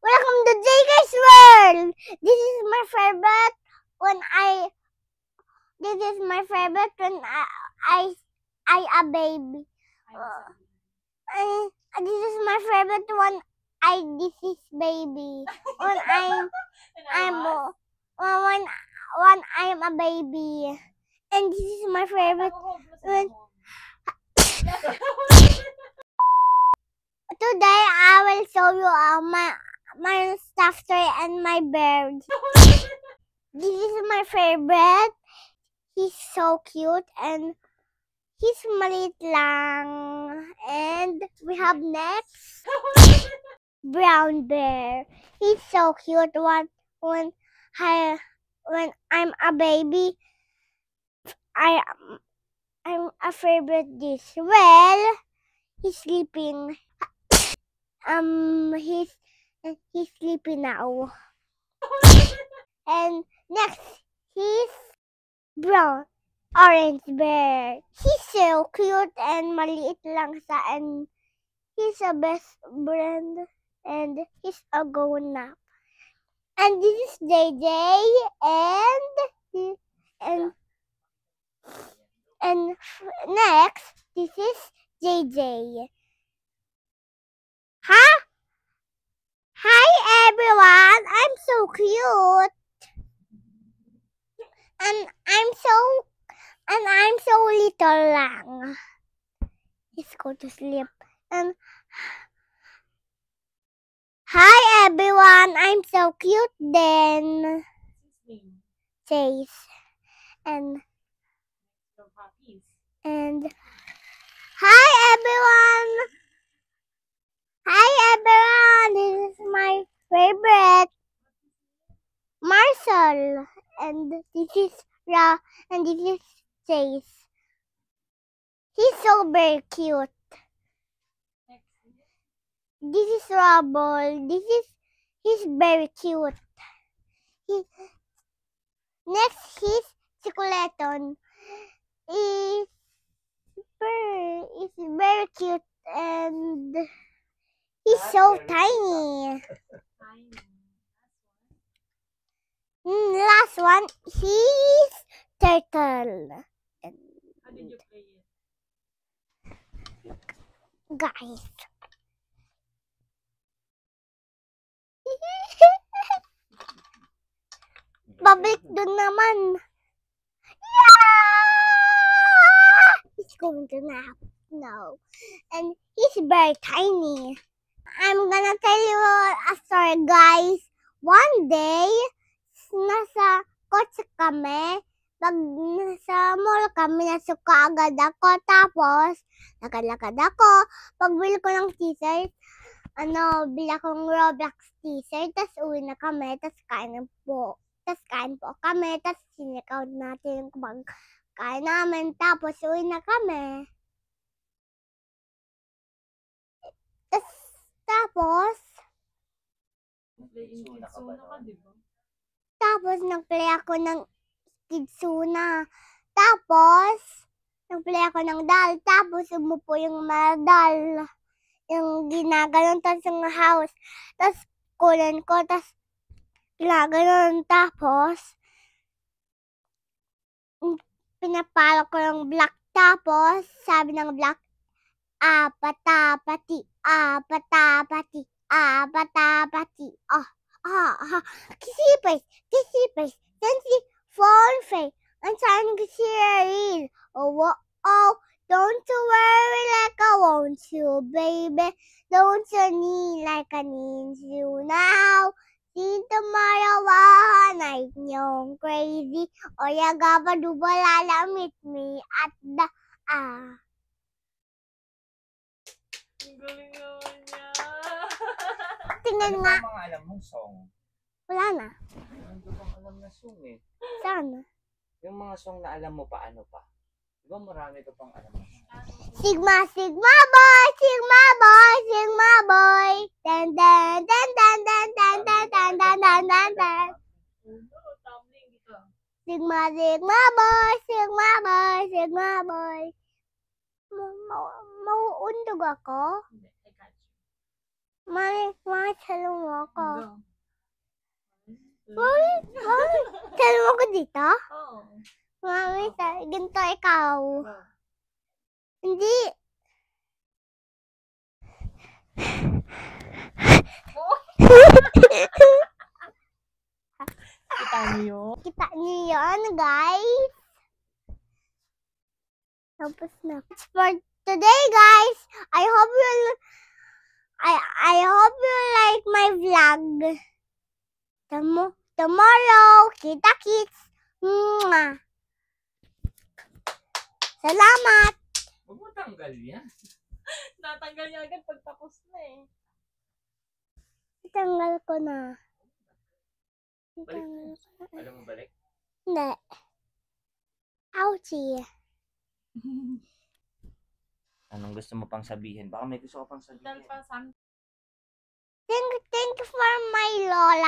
Welcome to JK's World. This is my favorite when I this is my favorite when I a baby. This is my favorite when this is baby. When when I'm a baby. And this is my favorite when today I will show you my stuffed toy and my bird. This is my favorite. He's so cute and he's maliit lang. And we have next brown bear. He's so cute. When I'm a baby, I'm a favorite this. Well, he's sleeping. He's sleeping now. And next, he's brown. Orange bear. He's so cute and maliit lang sa and he's a best friend and he's a grown up. And this is JJ and next this is JJ. Huh? Hi everyone. I'm so cute. And I'm so little lang. Let's go to sleep. And hi everyone, I'm so cute then. Chase. And hi everyone. Hi everyone. This is my favorite Marcel. And this is Ra and this is Chase. He's so very cute. This is Rubble. He's very cute. Next he's Chicolaton. Is very cute and he's so tiny. Last one, he's Turtle. How did you play it? Guys. Babalik dun naman. Yeah! He's going to nap now. And he's very tiny. I'm gonna tell you a story, guys. One day, nasa kotse kami. Pag nasa mall kami, nasuka agad ako. Tapos, lakad-lakad ako. Pagbili ko ng t-shirt, bili akong Roblox t-shirt. Tapos uwi na kami. Tapos kain po kami. Tapos sinikaw natin yung pagkain namin. Tapos uwi na kami. Tapos nag-play ako ng Kidsuna. Tapos nag-play ako ng doll. Tapos umupo yung madal. Yung ginaganon. Tapos yung house. Tapos kulan ko. Tapos ginaganon. Tapos pinapalo ko yung black. Tapos sabi ng black, apatapati, apatapati, apatapati. Kisipers, sensi, phone face, and trying to see oh, don't you worry like I want you, baby. Don't you need like I need you now. See tomorrow, night, you're crazy. Or you gaba dubalala meet me at the Ang galing naman niya. Tingnan Ano nga. ba mga alam mong song? Wala na. Ano bang alam na song eh? Sana. Yung mga song na alam mo pa, ano pa? Di ba marami ka pang alam mo? Sigma, Sigma boy, Sigma boy, Sigma boy. Dan dan dan dan dan dan dan dan dan dan dan dan. Tumbling dito. Sigma, Sigma boy, Sigma boy, Sigma boy. Mauundog ako? Hindi, I got you. May salungo ako. Go. Mami, mami, talo mo ko dito? Oo. Mami, ganito ikaw. Go. Hindi. Kita niyo? Kita niyo yun, guys. Tapos na. For today, guys, I hope you like my vlog. Tomorrow, kita-kits. Mwah. Salamat. Huwag mo tanggal yan. Natanggal niya agad pag tapos na eh. Itanggal ko na. Balik. Itanggal ko na. Alam mo balik? Hindi. Ouchie. Anong gusto mo pang sabihin? Baka may gusto ka pang sabihin. Dahil pa sa Thank you for my lola.